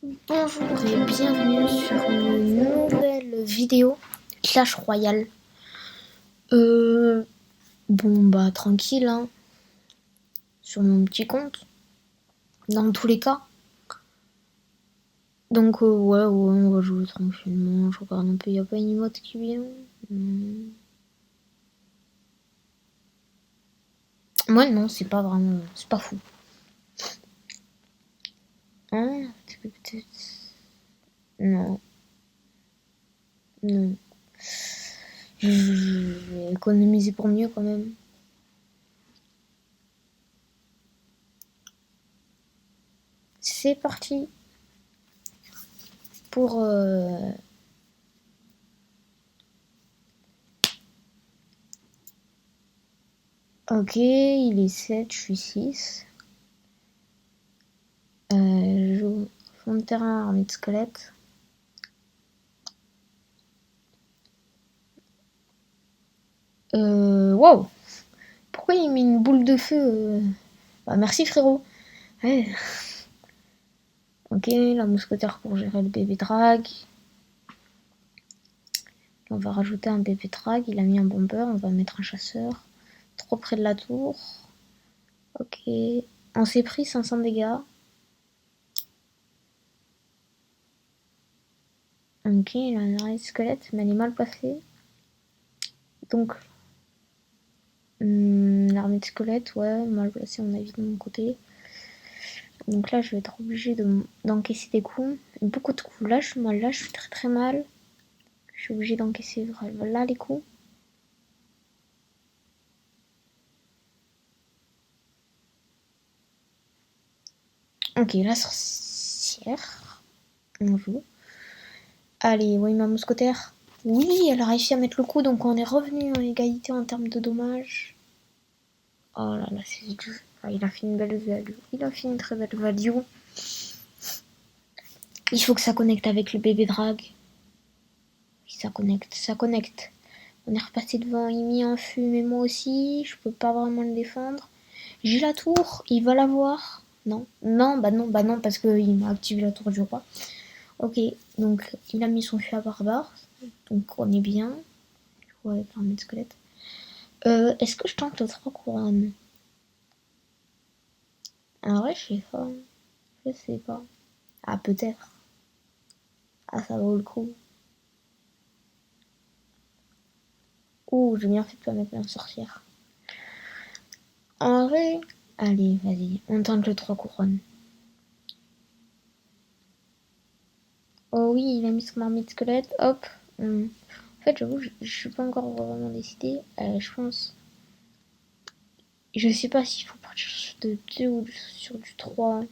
Bonjour et bienvenue sur une nouvelle vidéo Clash Royale. Tranquille hein, sur mon petit compte, dans tous les cas. Donc ouais, on va jouer tranquillement, je regarde un peu, y a pas une emote qui vient. Moi non, c'est pas vraiment, c'est pas fou. Hein, peut-être... Non. Non. Je vais économiser pour mieux quand même. C'est parti pour ok, il est 7, je suis 6. Je joue fond de terrain, armée de squelette. Wow! Pourquoi il met une boule de feu Bah merci frérot. Ouais. Ok, la mousquetaire pour gérer le bébé drag. On va rajouter un bébé drag, il a mis un bomber, on va mettre un chasseur. Trop près de la tour. Ok. On s'est pris 500 dégâts. Ok, il a un arrêt de squelette, mais elle est mal placée. Donc, l'armée de squelette, ouais, mal placée, on a vu de mon côté. Donc là, je vais être obligée d'encaisser des coups. Beaucoup de coups. Là, je suis très très mal. Je suis obligée d'encaisser là les coups. Ok, la sorcière. On joue. Allez, oui, ma mousquetaire. Oui, elle a réussi à mettre le coup, donc on est revenu en égalité en termes de dommages. Oh là là, c'est du... Ah, il a fait une belle value. Il a fait une très belle value. Il faut que ça connecte avec le bébé drag. Oui, ça connecte, ça connecte. On est repassé devant, il met un feu, mais moi aussi, je peux pas vraiment le défendre. J'ai la tour, il va la voir. Non, non, parce qu'il m'a activé la tour du roi. Ok, donc il a mis son feu à barbare, donc on est bien. Ouais, avec l'armée de squelette. Est-ce que je tente le 3 couronnes? Ah ouais, je sais pas. Je sais pas. Ah, peut-être. Ah, ça vaut le coup. Ouh, j'ai bien fait de pas mettre la sorcière. En vrai, allez, vas-y, on tente le 3 couronnes. Oh oui, il a mis son armée de squelette, hop. En fait, j'avoue, je suis pas encore vraiment décidée. Je pense... Je sais pas s'il faut partir sur le 2 ou sur du 3.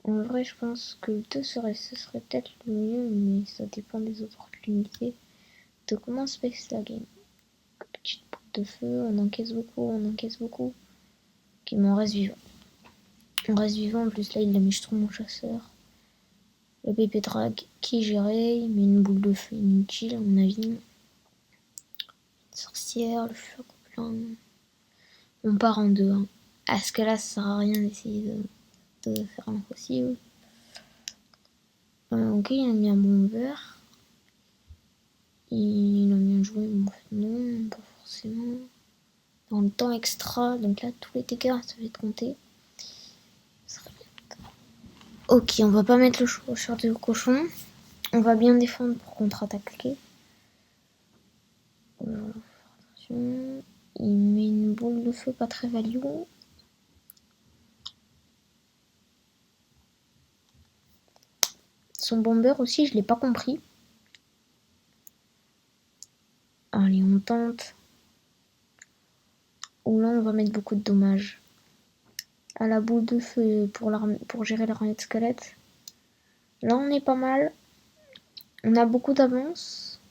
En vrai, je pense que le 2 ce serait peut-être le mieux, mais ça dépend des opportunités de comment se passe la game. Petite boule de feu, on encaisse beaucoup, on encaisse beaucoup. Ok, mais on reste vivant. On reste vivant, en plus là, il a mis trop mon chasseur. Le bébé drag qui est géré, il met une boule de feu inutile, à mon avis. Sorcière, le feu à gobelin. On part en deux. Hein. À ce que là, ça sert à rien d'essayer de faire l'impossible. Ok, il a mis un bomber. Il a bien joué, mais en fait, non, pas forcément. Dans le temps extra, donc là, tous les dégâts, ça va être compté. Ok, on va pas mettre le chauffeur de cochon. On va bien défendre pour contre-attaquer. Attention. Il met une boule de feu pas très value. Son bomber aussi, je l'ai pas compris. Allez, on tente. Ou là, on va mettre beaucoup de dommages. À la boule de feu pour gérer l'armée de squelette. Là, on est pas mal. On a beaucoup d'avance.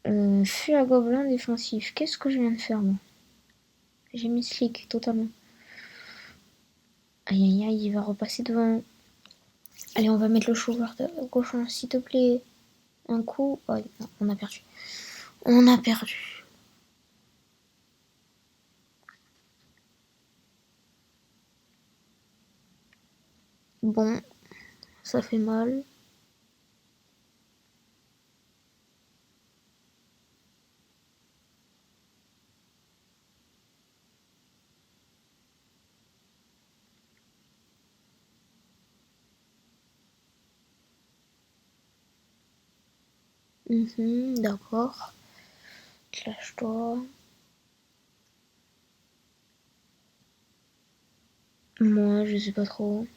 Feu à gobelin défensif. Qu'est-ce que je viens de faire, moi? J'ai mis slick, totalement. Aïe, aïe, aïe, il va repasser devant. Allez, on va mettre le chauffeur de cochon, s'il te plaît. Un coup. Oh, non, on a perdu. On a perdu. Bon, ça fait mal. D'accord. Lâche-toi. Moi, je sais pas trop.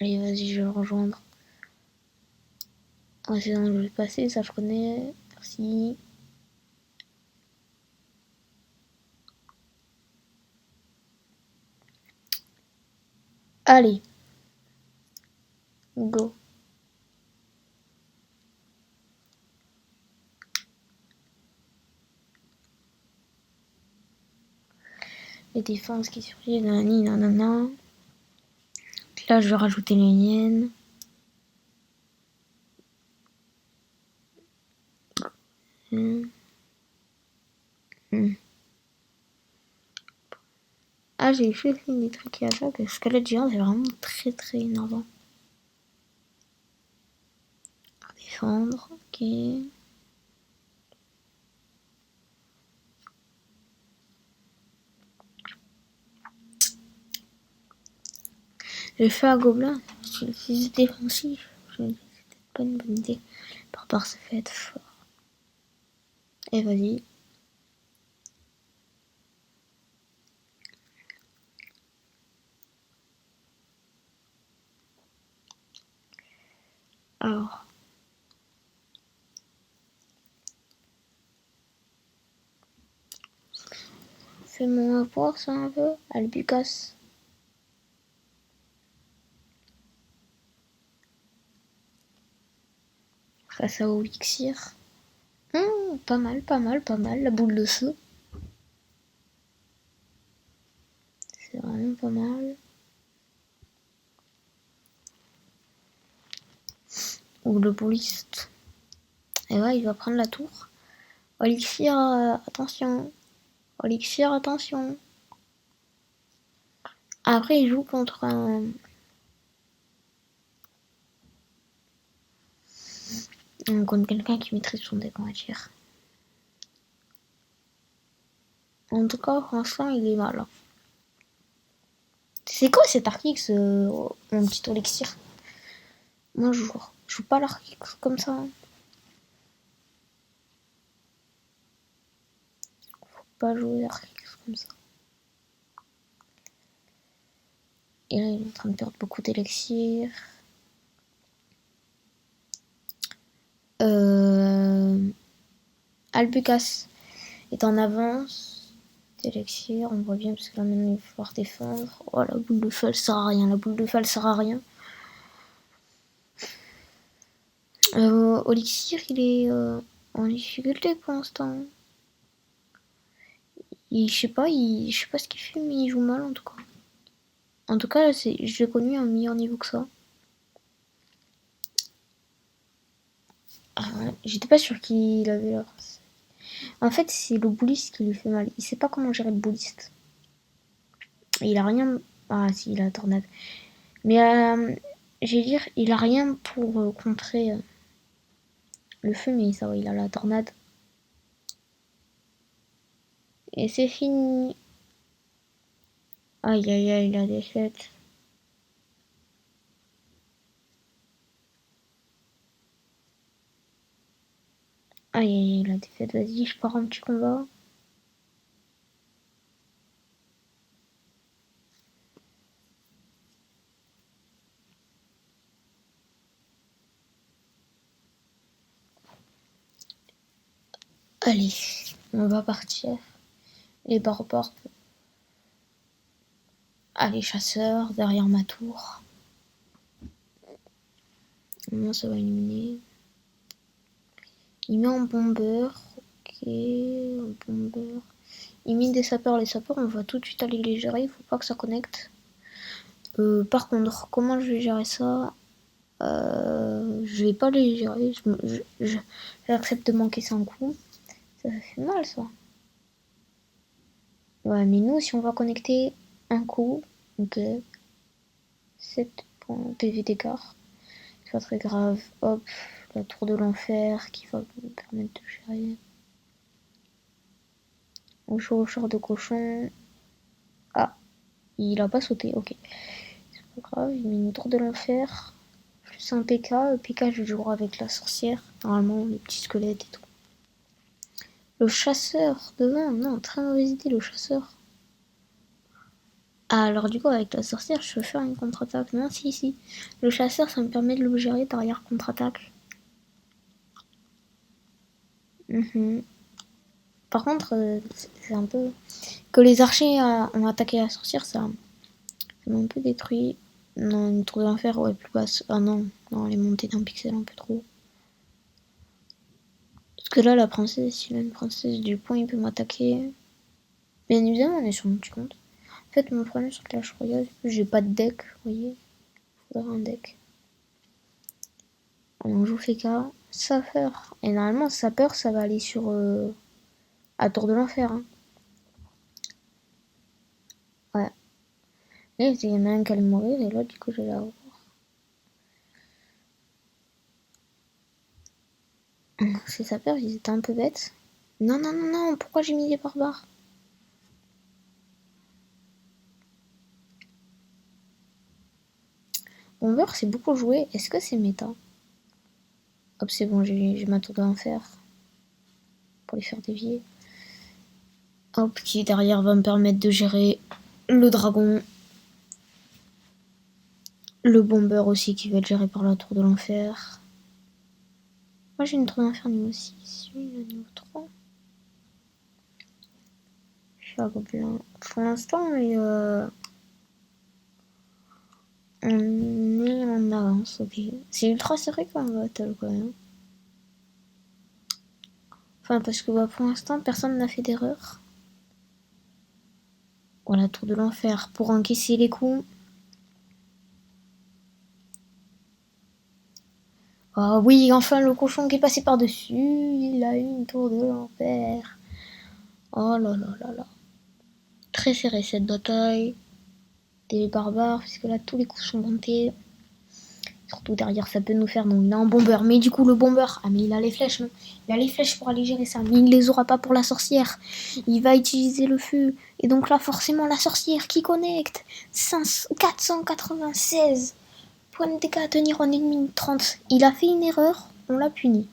Allez, vas-y, je vais le rejoindre. Ah, c'est dans le passé, ça je connais. Merci. Allez, go. Les défenses qui surgissent, nanani, nanana. Là, je vais rajouter les miennes. Ah, j'ai fait des trucs à ça, parce que le géant, c'est vraiment très très énervant. Défendre, ok. J'ai fait un gobelin, j'ai utilisé défensif. C'était pas une bonne idée. Par rapport, ça fait être fort. Et vas-y. Alors. Fais-moi voir ça un peu. Albucas. Face à Olixir. Pas mal, pas mal, pas mal. La boule de feu. C'est vraiment pas mal. Ou le bouliste. Et ouais, il va prendre la tour. Olixir, attention. Olixir, attention. Après, il joue contre contre quelqu'un qui maîtrise son deck, on va dire. En tout cas, franchement, il est mal. C'est quoi cet Archix, mon petit Olixir? Moi, je joue pas l'Archix comme ça. Faut pas jouer l'Archix comme ça. Et là, il est en train de perdre beaucoup d'élixir. Albucas est en avance. D'élixir, on voit bien parce que là maintenant il va falloir défendre. Oh, la boule de feu elle sert à rien. La boule de feu elle sert à rien. Olixir il est en difficulté pour l'instant. Je sais pas, je sais pas ce qu'il fait, mais il joue mal en tout cas. En tout cas, je l'ai connu à un meilleur niveau que ça. Ah, j'étais pas sûr qu'il avait l'air. En fait, c'est le bouliste qui lui fait mal. Il sait pas comment gérer le bouliste. Il a rien. Ah, si, il a la tornade. Mais, je vais dire, il a rien pour contrer le feu, mais ça va, il a la tornade. Et c'est fini. Aïe, aïe, aïe, la défaite. Aïe, aïe, aïe, la défaite. Vas-y, je pars un petit combat. Allez, on va partir. Les barbares. Allez, chasseurs, derrière ma tour. Comment ça va éliminer? Il met en bombeur. Ok, en bombeur. Il met des sapeurs. Les sapeurs, on va tout de suite aller les gérer. Il faut pas que ça connecte. Par contre, comment je vais gérer ça? Je vais pas les gérer. J'accepte de manquer 100 coups. Ça fait mal, ça. Ouais, mais nous, si on va connecter un coup, ok. 7 points PV d'écart. C'est pas très grave. Hop, la tour de l'enfer qui va me permettre de gérer. On joue au char de cochon. Ah, il a pas sauté, ok. C'est pas grave, il met une tour de l'enfer. Plus un PK. PK, je jouerai avec la sorcière. Normalement, les petits squelettes et tout. Le chasseur devant, non, très mauvaise idée, le chasseur. Ah, alors du coup, avec la sorcière, je peux faire une contre-attaque. Non, si. Le chasseur, ça me permet de le gérer derrière contre-attaque. Par contre, c'est un peu... Que les archers ont attaqué la sorcière, ça m'a un peu détruit. Non, une tour d'enfer, ouais, plus basse. Ah non, elle est montée d'un pixel un peu trop. Parce que là, la princesse, s'il a une princesse du point, il peut m'attaquer. Bien évidemment, on est sur multi-compte. En fait, mon problème sur Clash Royale, c'est que j'ai pas de deck, vous voyez. Faudrait un deck. On joue Feka, Sapper. Et normalement, Sapper, ça va aller sur... à Tour de l'Enfer. Hein. Ouais. Et il y en a un qui allait mourir, et là, du coup, je vais l'avoir. Ces sapeurs, ils étaient un peu bêtes. Non, pourquoi j'ai mis des barbares? Bomber, c'est beaucoup joué. Est-ce que c'est méta? Hop, c'est bon, j'ai ma tour d'enfer. Pour les faire dévier. Hop, qui derrière va me permettre de gérer le dragon. Le bomber aussi qui va être géré par la tour de l'enfer. Moi j'ai une tour d'enfer niveau 6, lui il a niveau 3. Je suis à gobelin. Pour l'instant, on est en avance, ok. C'est ultra serré comme battle quand même. Enfin, parce que pour l'instant, personne n'a fait d'erreur. Voilà, tour de l'enfer pour encaisser les coups. Ah oui, enfin le cochon qui est passé par-dessus. Il a eu une tour de l'enfer. Oh là là là là. Très serré cette bataille. Des barbares, puisque là tous les coups sont montés. Surtout derrière, ça peut nous faire. Donc il a un bomber. Mais du coup, le bomber. Ah, mais il a les flèches, non? Il a les flèches pour aller gérer ça. Mais il ne les aura pas pour la sorcière. Il va utiliser le feu. Et donc là, forcément, la sorcière qui connecte. 496 points de dégâts à tenir en 1 minute 30. Il a fait une erreur. On l'a puni.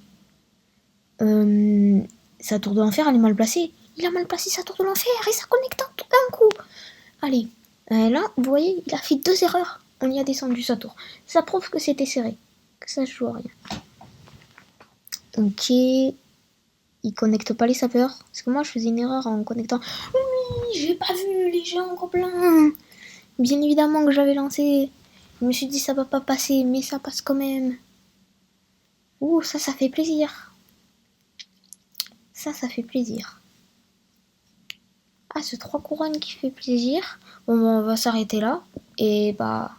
Sa tour de l'enfer, elle est mal placée. Il a mal placé sa tour de l'enfer et ça connecte un coup. Allez. Là, vous voyez, il a fait 2 erreurs. On y a descendu sa tour. Ça prouve que c'était serré. Que ça joue à rien. Ok. Il connecte pas les sapeurs. Parce que moi, je faisais une erreur en connectant. Oui, j'ai pas vu les géants gobelins. Bien évidemment que j'avais lancé. Je me suis dit, ça va pas passer, mais ça passe quand même. Ouh, ça fait plaisir. Ça fait plaisir. Ah, ce 3 couronnes qui fait plaisir. Bon, on va s'arrêter là. Et bah,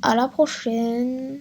à la prochaine.